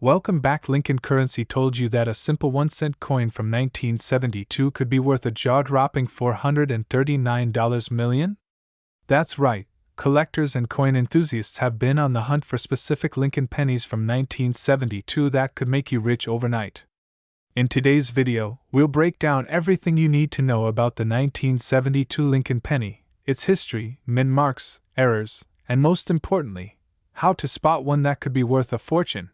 Welcome back. Lincoln Currency told you that a simple 1-cent coin from 1972 could be worth a jaw-dropping $439 million? That's right, collectors and coin enthusiasts have been on the hunt for specific Lincoln pennies from 1972 that could make you rich overnight. In today's video, we'll break down everything you need to know about the 1972 Lincoln penny, its history, mint marks, errors, and most importantly, how to spot one that could be worth a fortune.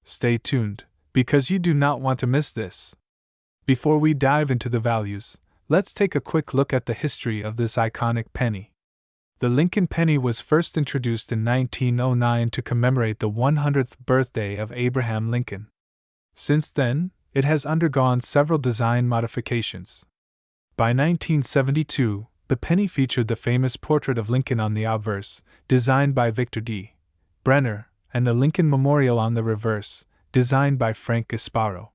Stay tuned, because you do not want to miss this. Before we dive into the values, let's take a quick look at the history of this iconic penny. The Lincoln penny was first introduced in 1909 to commemorate the 100th birthday of Abraham Lincoln. Since then, it has undergone several design modifications. By 1972, the penny featured the famous portrait of Lincoln on the obverse, designed by Victor D. Brenner, and the Lincoln Memorial on the reverse, designed by Frank Gasparo.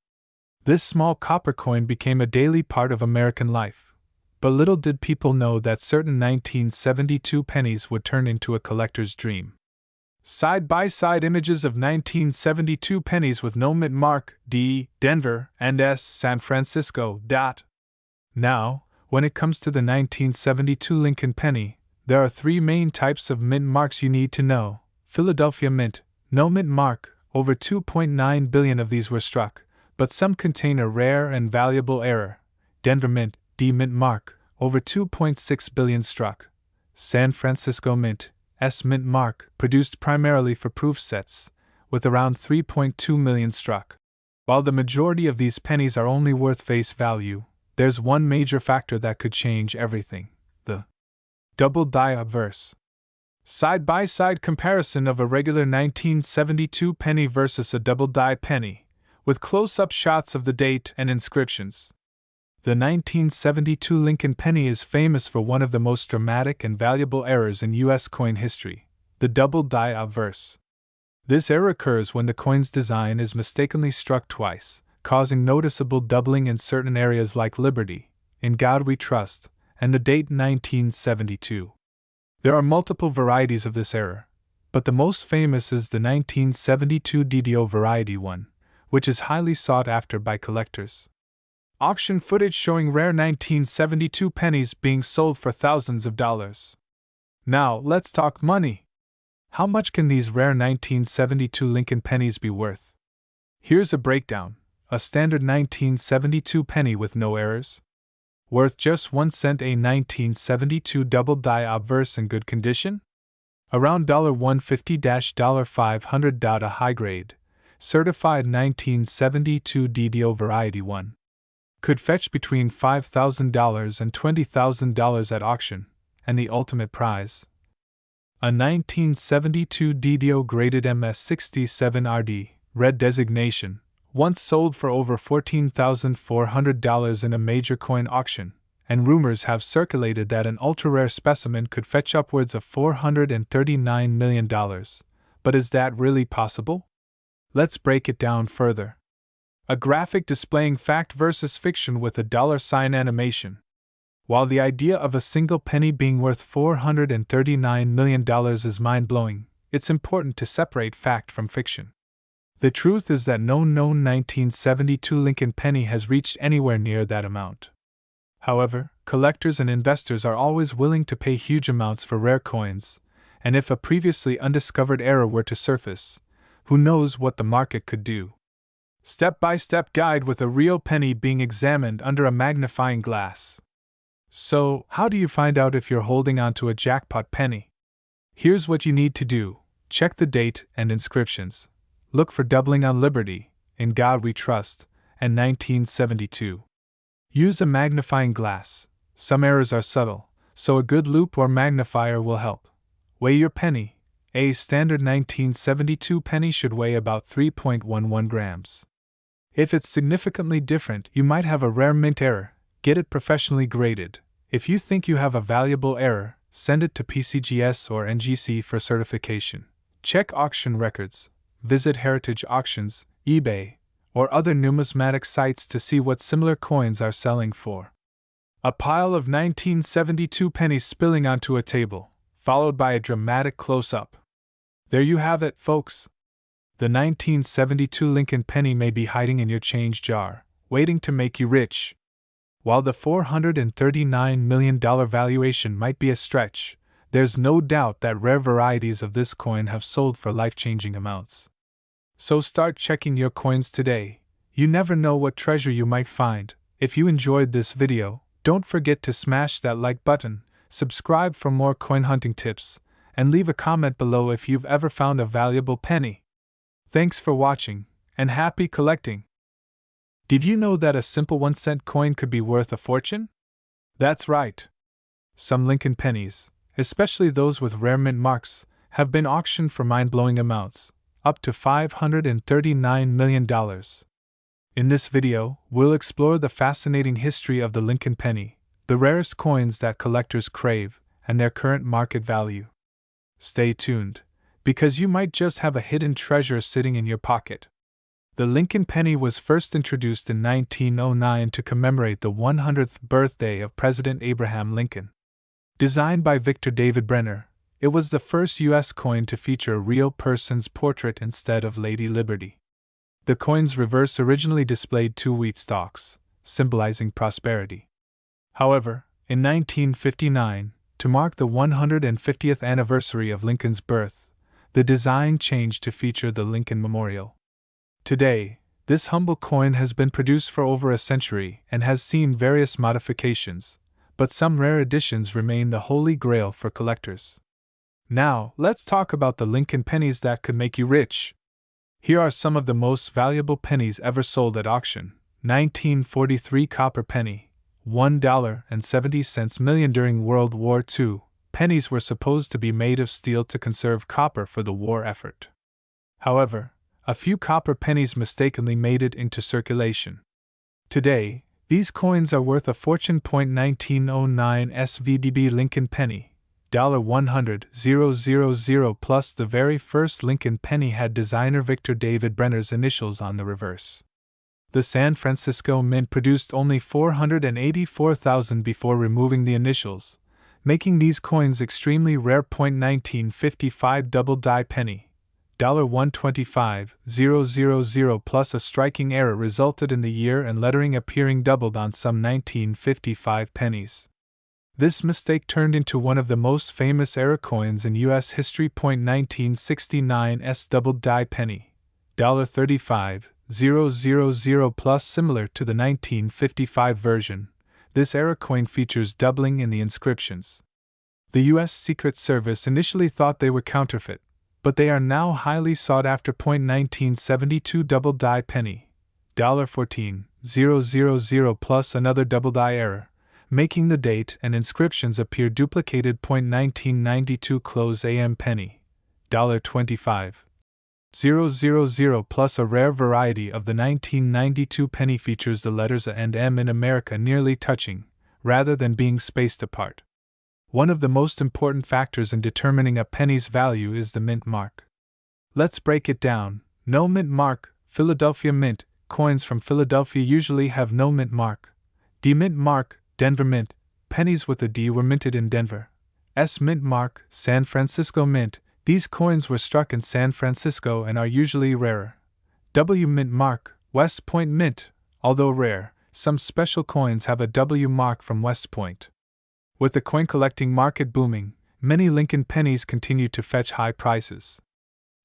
This small copper coin became a daily part of American life, but little did people know that certain 1972 pennies would turn into a collector's dream. Side-by-side images of 1972 pennies with no mint mark, D, Denver, and S, San Francisco. Now, when it comes to the 1972 Lincoln penny, there are three main types of mint marks you need to know. Philadelphia Mint, no mint mark, over 2.9 billion of these were struck, but some contain a rare and valuable error. Denver Mint, D mint mark, over 2.6 billion struck. San Francisco Mint, S mint mark, produced primarily for proof sets, with around 3.2 million struck. While the majority of these pennies are only worth face value, there's one major factor that could change everything: the double die obverse. Side-by-side comparison of a regular 1972 penny versus a double-die penny, with close-up shots of the date and inscriptions. The 1972 Lincoln penny is famous for one of the most dramatic and valuable errors in U.S. coin history: the double-die obverse. This error occurs when the coin's design is mistakenly struck twice, causing noticeable doubling in certain areas like Liberty, In God We Trust, and the date 1972. There are multiple varieties of this error, but the most famous is the 1972 DDO Variety 1, which is highly sought after by collectors. Auction footage showing rare 1972 pennies being sold for thousands of dollars. Now, let's talk money. How much can these rare 1972 Lincoln pennies be worth? Here's a breakdown. A standard 1972 penny with no errors, worth just 1 cent. A 1972 double-die obverse in good condition, around $150–$500. A high-grade, certified 1972 DDO Variety 1 could fetch between $5,000 and $20,000 at auction, and the ultimate prize: a 1972 DDO graded MS67RD, red designation, once sold for over $14,400 in a major coin auction, and rumors have circulated that an ultra-rare specimen could fetch upwards of $439 million. But is that really possible? Let's break it down further. A graphic displaying fact versus fiction with a $sign animation. While the idea of a single penny being worth $439 million is mind-blowing, it's important to separate fact from fiction. The truth is that no known 1972 Lincoln penny has reached anywhere near that amount. However, collectors and investors are always willing to pay huge amounts for rare coins, and if a previously undiscovered error were to surface, who knows what the market could do. Step-by-step guide with a real penny being examined under a magnifying glass. So, how do you find out if you're holding onto a jackpot penny? Here's what you need to do. Check the date and inscriptions. Look for doubling on Liberty, In God We Trust, and 1972. Use a magnifying glass. Some errors are subtle, so a good loupe or magnifier will help. Weigh your penny. A standard 1972 penny should weigh about 3.11 grams. If it's significantly different, you might have a rare mint error. Get it professionally graded. If you think you have a valuable error, send it to PCGS or NGC for certification. Check auction records. Visit heritage auctions, eBay, or other numismatic sites to see what similar coins are selling for. A pile of 1972 pennies spilling onto a table, followed by a dramatic close-up. There you have it, folks. The 1972 Lincoln penny may be hiding in your change jar, waiting to make you rich. While the $439 million valuation might be a stretch, there's no doubt that rare varieties of this coin have sold for life-changing amounts. So start checking your coins today. You never know what treasure you might find. If you enjoyed this video, don't forget to smash that like button, subscribe for more coin hunting tips, and leave a comment below if you've ever found a valuable penny. Thanks for watching, and happy collecting! Did you know that a simple 1-cent coin could be worth a fortune? That's right. Some Lincoln pennies, especially those with rare mint marks, have been auctioned for mind-blowing amounts, up to $539 million. In this video, we'll explore the fascinating history of the Lincoln penny, the rarest coins that collectors crave, and their current market value. Stay tuned, because you might just have a hidden treasure sitting in your pocket. The Lincoln penny was first introduced in 1909 to commemorate the 100th birthday of President Abraham Lincoln. Designed by Victor David Brenner, it was the first U.S. coin to feature a real person's portrait instead of Lady Liberty. The coin's reverse originally displayed 2 wheat stalks, symbolizing prosperity. However, in 1959, to mark the 150th anniversary of Lincoln's birth, the design changed to feature the Lincoln Memorial. Today, this humble coin has been produced for over a century and has seen various modifications, but some rare editions remain the holy grail for collectors. Now, let's talk about the Lincoln pennies that could make you rich. Here are some of the most valuable pennies ever sold at auction. 1943 copper penny, $1.70 million. During World War II, pennies were supposed to be made of steel to conserve copper for the war effort. However, a few copper pennies mistakenly made it into circulation. Today, these coins are worth a fortune. 1909 SVDB Lincoln penny, $100,000 plus. The very first Lincoln penny had designer Victor David Brenner's initials on the reverse. The San Francisco Mint produced only 484,000 before removing the initials, making these coins extremely rare. 1955 double die penny, $125,000 plus. A striking error resulted in the year and lettering appearing doubled on some 1955 pennies. This mistake turned into one of the most famous error coins in U.S. history. 1969 S double die penny, $35,000 plus. Similar to the 1955 version, this error coin features doubling in the inscriptions. The U.S. Secret Service initially thought they were counterfeit, but they are now highly sought after. 1972 double die penny, $14,000 plus. Another double die error, making the date and inscriptions appear duplicated. 1992 close AM penny, $25,000 plus. A rare variety of the 1992 penny features the letters A and M in America nearly touching, rather than being spaced apart. One of the most important factors in determining a penny's value is the mint mark. Let's break it down. No mint mark, Philadelphia Mint. Coins from Philadelphia usually have no mint mark. D mint mark, Denver Mint. Pennies with a D were minted in Denver. S mint mark, San Francisco Mint. These coins were struck in San Francisco and are usually rarer. W mint mark, West Point Mint. Although rare, some special coins have a W mark from West Point. With the coin collecting market booming, many Lincoln pennies continue to fetch high prices.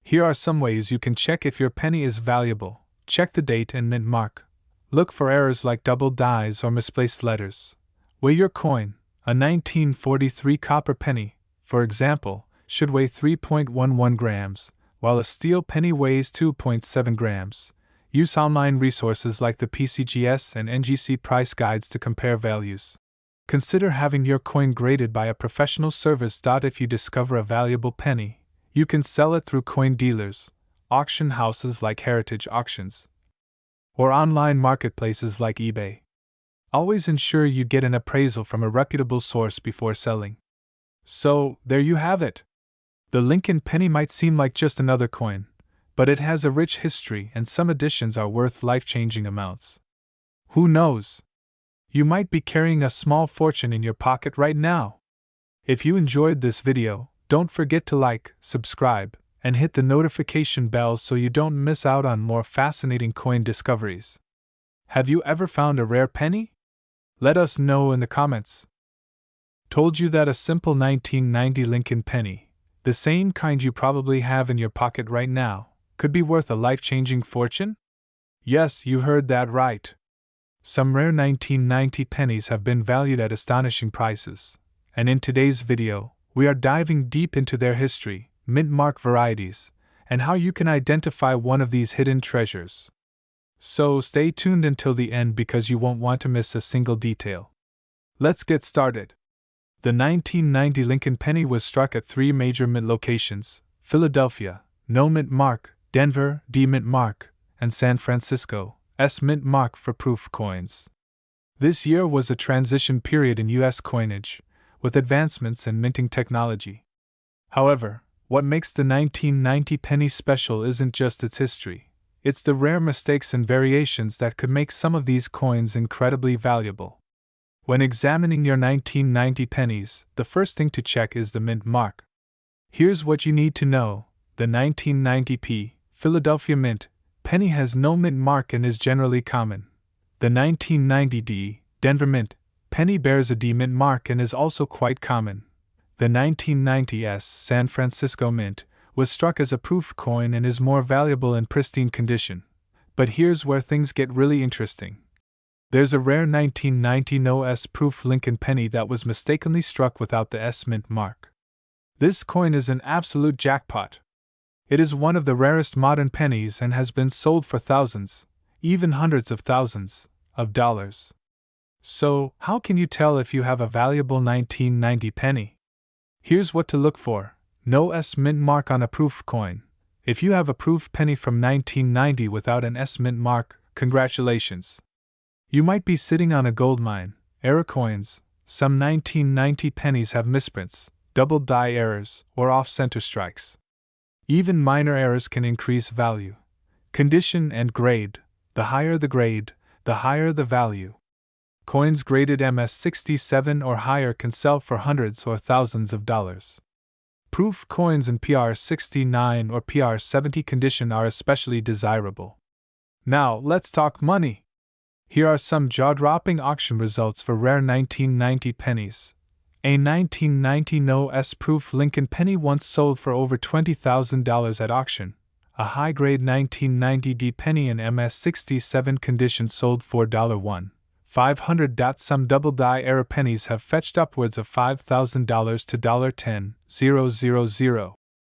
Here are some ways you can check if your penny is valuable. Check the date and mint mark. Look for errors like double dies or misplaced letters. Weigh your coin. A 1943 copper penny, for example, should weigh 3.11 grams, while a steel penny weighs 2.7 grams. Use online resources like the PCGS and NGC price guides to compare values. Consider having your coin graded by a professional service. If you discover a valuable penny, you can sell it through coin dealers, auction houses like Heritage Auctions, or online marketplaces like eBay. Always ensure you get an appraisal from a reputable source before selling. So, there you have it. The Lincoln penny might seem like just another coin, but it has a rich history and some editions are worth life-changing amounts. Who knows? You might be carrying a small fortune in your pocket right now. If you enjoyed this video, don't forget to like, subscribe, and hit the notification bell so you don't miss out on more fascinating coin discoveries. Have you ever found a rare penny? Let us know in the comments. Told you that a simple 1990 Lincoln penny, the same kind you probably have in your pocket right now, could be worth a life-changing fortune? Yes, you heard that right. Some rare 1990 pennies have been valued at astonishing prices, and in today's video, we are diving deep into their history, mint mark varieties, and how you can identify one of these hidden treasures. So stay tuned until the end because you won't want to miss a single detail. Let's get started. The 1990 Lincoln penny was struck at 3 major mint locations: Philadelphia, no mint mark; Denver, D mint mark; and San Francisco, S mint mark for proof coins. This year was a transition period in U.S. coinage, with advancements in minting technology. However, what makes the 1990 penny special isn't just its history, it's the rare mistakes and variations that could make some of these coins incredibly valuable. When examining your 1990 pennies, the first thing to check is the mint mark. Here's what you need to know: the 1990 Philadelphia Mint penny has no mint mark and is generally common. The 1990 D Denver Mint penny bears a D mint mark and is also quite common. The 1990 S San Francisco Mint was struck as a proof coin and is more valuable in pristine condition. But here's where things get really interesting. There's a rare 1990 no S proof Lincoln penny that was mistakenly struck without the S mint mark. This coin is an absolute jackpot. It is one of the rarest modern pennies and has been sold for thousands, even hundreds of thousands, of dollars. So, how can you tell if you have a valuable 1990 penny? Here's what to look for: no S mint mark on a proof coin. If you have a proof penny from 1990 without an S mint mark, congratulations. You might be sitting on a gold mine. Error coins. Some 1990 pennies have misprints, double die errors, or off-center strikes. Even minor errors can increase value. Condition and grade. The higher the grade, the higher the value. Coins graded MS67 or higher can sell for hundreds or thousands of dollars. Proof coins in PR69 or PR70 condition are especially desirable. Now, let's talk money. Here are some jaw-dropping auction results for rare 1990 pennies. A 1990 no S proof Lincoln penny once sold for over $20,000 at auction. A high-grade 1990 D penny in MS67 condition sold for $1,500. Some double die error pennies have fetched upwards of $5,000 to $10,000.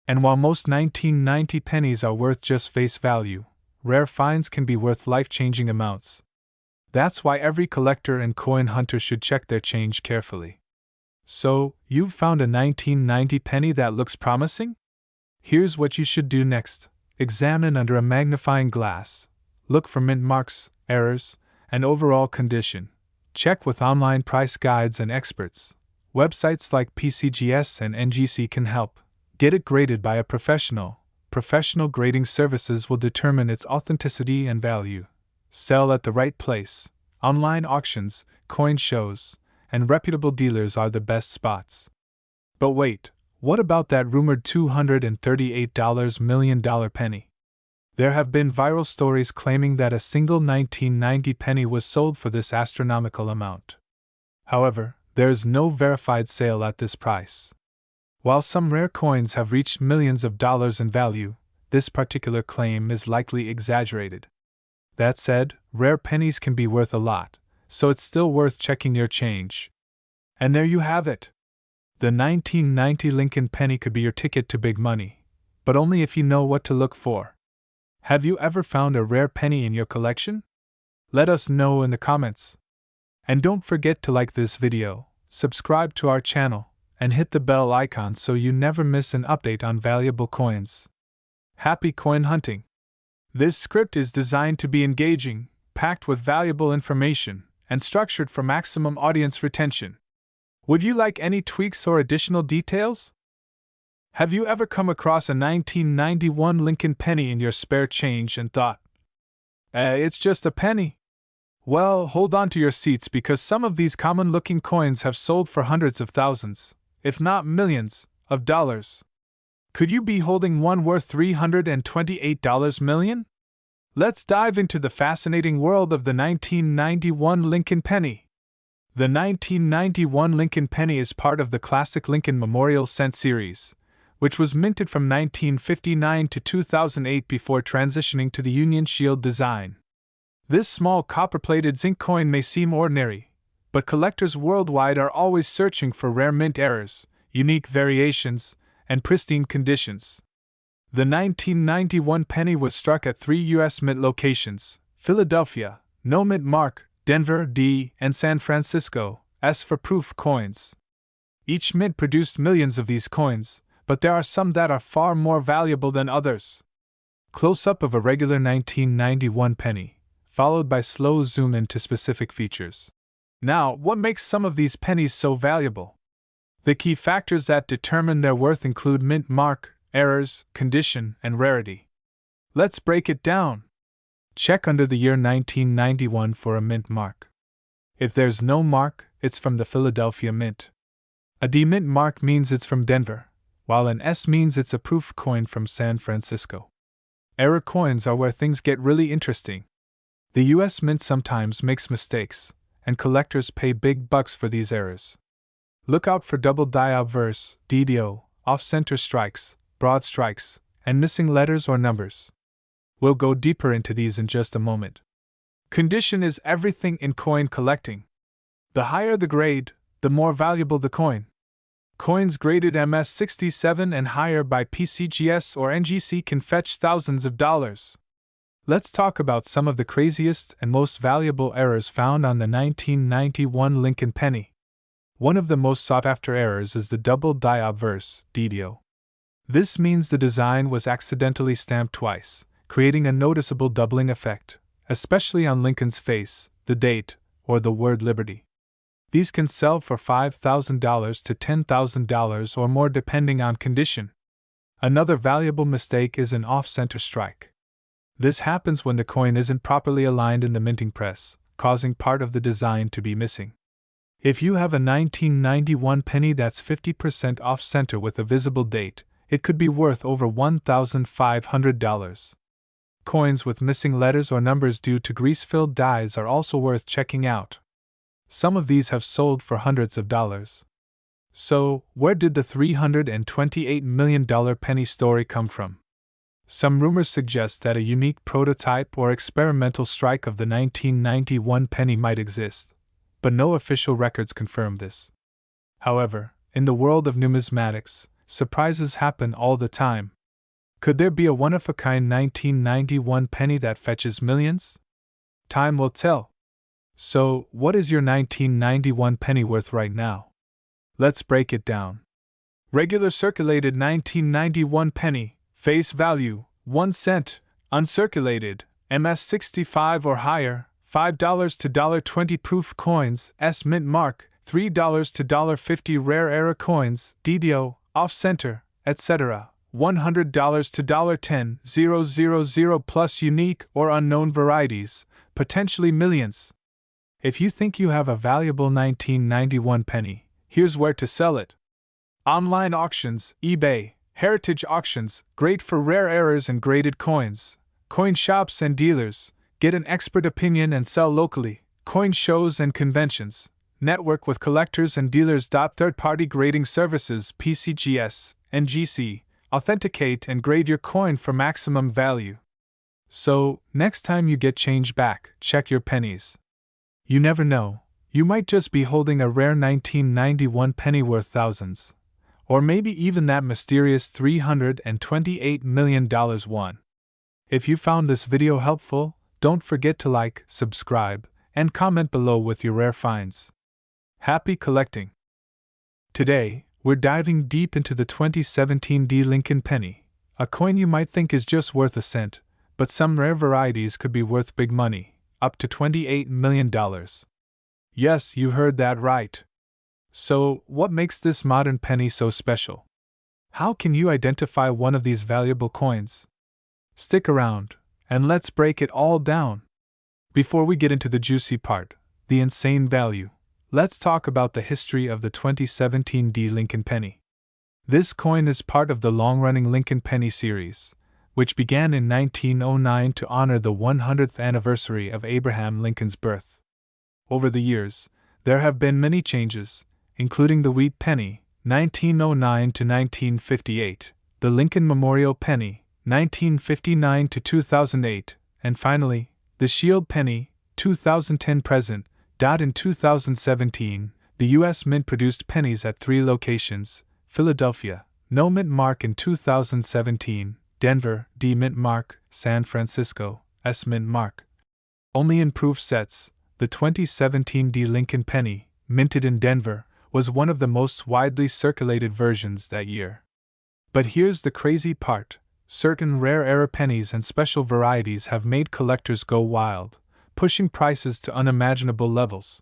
And while most 1990 pennies are worth just face value, rare finds can be worth life-changing amounts. That's why every collector and coin hunter should check their change carefully. So, you've found a 1990 penny that looks promising? Here's what you should do next. Examine under a magnifying glass. Look for mint marks, errors, and overall condition. Check with online price guides and experts. Websites like PCGS and NGC can help. Get it graded by a professional. Professional grading services will determine its authenticity and value. Sell at the right place. Online auctions, coin shows, and reputable dealers are the best spots. But wait, what about that rumored $238 million penny? There have been viral stories claiming that a single 1990 penny was sold for this astronomical amount. However, there's no verified sale at this price. While some rare coins have reached millions of dollars in value, this particular claim is likely exaggerated. That said, rare pennies can be worth a lot, so it's still worth checking your change. And there you have it. The 1990 Lincoln penny could be your ticket to big money, but only if you know what to look for. Have you ever found a rare penny in your collection? Let us know in the comments. And don't forget to like this video, subscribe to our channel, and hit the bell icon so you never miss an update on valuable coins. Happy coin hunting! This script is designed to be engaging, packed with valuable information, and structured for maximum audience retention. Would you like any tweaks or additional details? Have you ever come across a 1991 Lincoln penny in your spare change and thought, it's just a penny? Well, hold on to your seats because some of these common-looking coins have sold for hundreds of thousands, if not millions, of dollars. Could you be holding one worth $328 million? Let's dive into the fascinating world of the 1991 Lincoln penny. The 1991 Lincoln penny is part of the classic Lincoln Memorial Cent series, which was minted from 1959 to 2008 before transitioning to the Union Shield design. This small copper-plated zinc coin may seem ordinary, but collectors worldwide are always searching for rare mint errors, unique variations, and pristine conditions. The 1991 penny was struck at 3 U.S. mint locations: Philadelphia, no mint mark, Denver, D, and San Francisco, S for proof coins. Each mint produced millions of these coins, but there are some that are far more valuable than others. Close-up of a regular 1991 penny, followed by slow zoom into specific features. Now, what makes some of these pennies so valuable? The key factors that determine their worth include mint mark, errors, condition, and rarity. Let's break it down. Check under the year 1991 for a mint mark. If there's no mark, it's from the Philadelphia Mint. A D mint mark means it's from Denver, while an S means it's a proof coin from San Francisco. Error coins are where things get really interesting. The U.S. Mint sometimes makes mistakes, and collectors pay big bucks for these errors. Look out for double die obverse, DDO, off-center strikes, broad strikes, and missing letters or numbers. We'll go deeper into these in just a moment. Condition is everything in coin collecting. The higher the grade, the more valuable the coin. Coins graded MS67 and higher by PCGS or NGC can fetch thousands of dollars. Let's talk about some of the craziest and most valuable errors found on the 1991 Lincoln penny. One of the most sought-after errors is the double die obverse, DDO. This means the design was accidentally stamped twice, creating a noticeable doubling effect, especially on Lincoln's face, the date, or the word Liberty. These can sell for $5,000 to $10,000 or more depending on condition. Another valuable mistake is an off-center strike. This happens when the coin isn't properly aligned in the minting press, causing part of the design to be missing. If you have a 1991 penny that's 50% off-center with a visible date, it could be worth over $1,500. Coins with missing letters or numbers due to grease-filled dies are also worth checking out. Some of these have sold for hundreds of dollars. So, where did the $328 million penny story come from? Some rumors suggest that a unique prototype or experimental strike of the 1991 penny might exist, but no official records confirm this. However, in the world of numismatics, surprises happen all the time. Could there be a one-of-a-kind 1991 penny that fetches millions? Time will tell. So, what is your 1991 penny worth right now? Let's break it down. Regular circulated 1991 penny, face value, 1 cent, uncirculated, MS65 or higher, $5 to $20 proof coins, S mint mark, $3 to $50 rare error coins, DDO, off-center, etc., $100 to $10,000 plus unique or unknown varieties, potentially millions. If you think you have a valuable 1991 penny, here's where to sell it. Online auctions, eBay, heritage auctions, great for rare errors and graded coins. Coin shops and dealers, get an expert opinion and sell locally. Coin shows and conventions, network with collectors and dealers. Third-party grading services, PCGS, NGC, authenticate and grade your coin for maximum value. So, next time you get change back, check your pennies. You never know, you might just be holding a rare 1991 penny worth thousands. Or maybe even that mysterious $328 million one. If you found this video helpful, don't forget to like, subscribe, and comment below with your rare finds. Happy collecting! Today, we're diving deep into the 2017 D Lincoln penny, a coin you might think is just worth a cent, but some rare varieties could be worth big money, up to $28 million. Yes, you heard that right. So, what makes this modern penny so special? How can you identify one of these valuable coins? Stick around, and let's break it all down. Before we get into the juicy part, the insane value, let's talk about the history of the 2017 D Lincoln penny. This coin is part of the long-running Lincoln penny series, which began in 1909 to honor the 100th anniversary of Abraham Lincoln's birth. Over the years, there have been many changes, including the wheat penny, 1909 to 1958, the Lincoln Memorial penny, 1959 to 2008, and finally, the Shield penny, 2010 present. In 2017, the U.S. Mint produced pennies at 3 locations: Philadelphia, no mint mark in 2017, Denver, D mint mark, San Francisco, S mint mark. Only in proof sets, the 2017 D Lincoln penny, minted in Denver, was one of the most widely circulated versions that year. But here's the crazy part: certain rare era pennies and special varieties have made collectors go wild, pushing prices to unimaginable levels.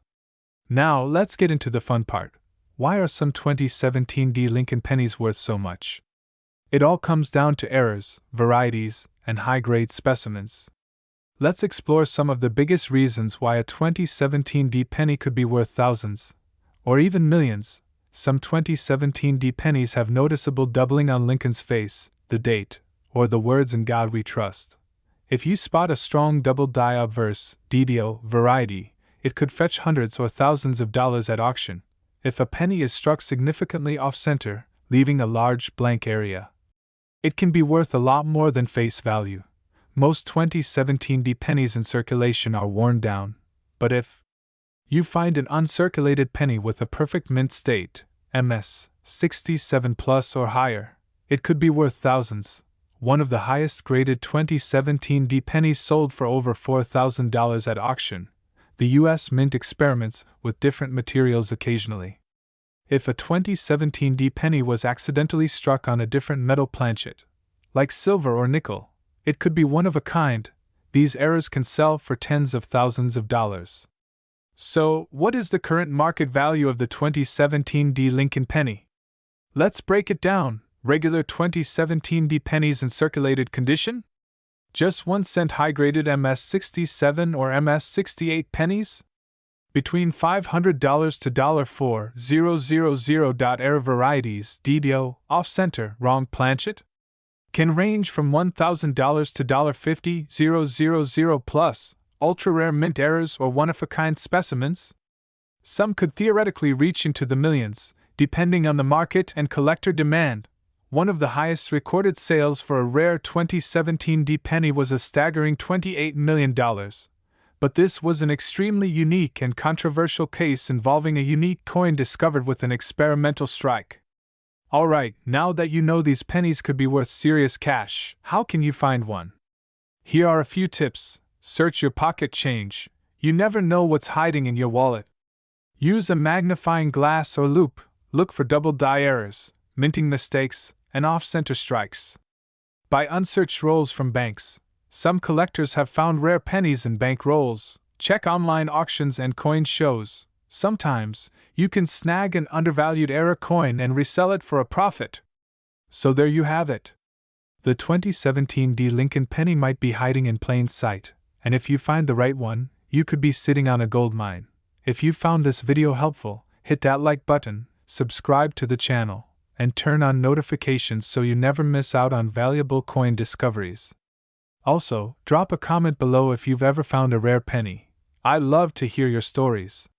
Now let's get into the fun part. Why are some 2017 D Lincoln pennies worth so much? It all comes down to errors, varieties, and high-grade specimens. Let's explore some of the biggest reasons why a 2017 D penny could be worth thousands, or even millions. Some 2017 D pennies have noticeable doubling on Lincoln's face, the date, or the words "In God We Trust." If you spot a strong double die obverse (DDO) variety, it could fetch hundreds or thousands of dollars at auction. If a penny is struck significantly off-center, leaving a large blank area, it can be worth a lot more than face value. Most 2017 D pennies in circulation are worn down, but if you find an uncirculated penny with a perfect mint state, MS 67 plus or higher, it could be worth thousands. One of the highest graded 2017 D pennies sold for over $4,000 at auction. The U.S. Mint experiments with different materials occasionally. If a 2017 D penny was accidentally struck on a different metal planchet, like silver or nickel, it could be one of a kind. These errors can sell for tens of thousands of dollars. So, what is the current market value of the 2017 D Lincoln penny? Let's break it down. Regular 2017 D pennies in circulated condition? Just 1 cent high-graded MS 67 or MS 68 pennies? Between $500 to $4,000. Error varieties, DDO, off-center, wrong planchet? Can range from $1,000 to $50,000 plus, ultra-rare mint errors or one-of-a-kind specimens? Some could theoretically reach into the millions, depending on the market and collector demand. One of the highest recorded sales for a rare 2017 D penny was a staggering $28 million. But this was an extremely unique and controversial case involving a unique coin discovered with an experimental strike. Alright, now that you know these pennies could be worth serious cash, how can you find one? Here are a few tips. Search your pocket change. You never know what's hiding in your wallet. Use a magnifying glass or loupe. Look for double die errors, minting mistakes, and off-center strikes. Buy unsearched rolls from banks. Some collectors have found rare pennies in bank rolls. Check online auctions and coin shows. Sometimes, you can snag an undervalued error coin and resell it for a profit. So there you have it. The 2017 D Lincoln penny might be hiding in plain sight, and if you find the right one, you could be sitting on a gold mine. If you found this video helpful, hit that like button, subscribe to the channel, and turn on notifications so you never miss out on valuable coin discoveries. Also, drop a comment below if you've ever found a rare penny. I'd love to hear your stories.